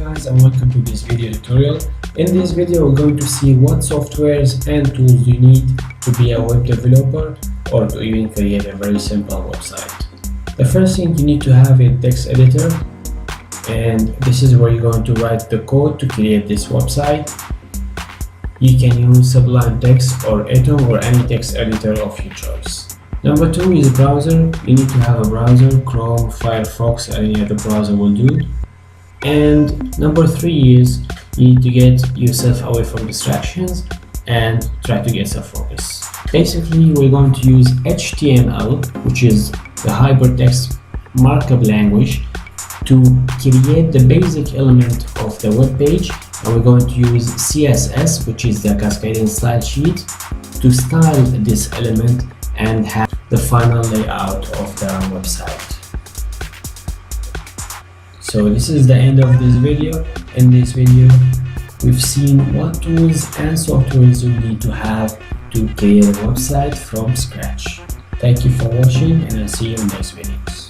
guys, and welcome to this video tutorial. In this video we're going to see what softwares and tools you need to be a web developer or to even create a very simple website. The first thing you need to have a text editor, and this is where you're going to write the code to create this website. You can use Sublime Text or Atom or any text editor of your choice. Number 2 is browser. You need to have a browser, Chrome, Firefox, any other browser will do. And number 3 is you need to get yourself away from distractions and try to get some focus. Basically, we're going to use HTML, which is the hypertext markup language, to create the basic element of the web page, and we're going to use CSS, which is the cascading style sheet, to style this element and have the final layout of the website. So this is the end of this video. In this video we've seen what tools and softwares you need to have to create a website from scratch. Thank you for watching, and I'll see you in next videos.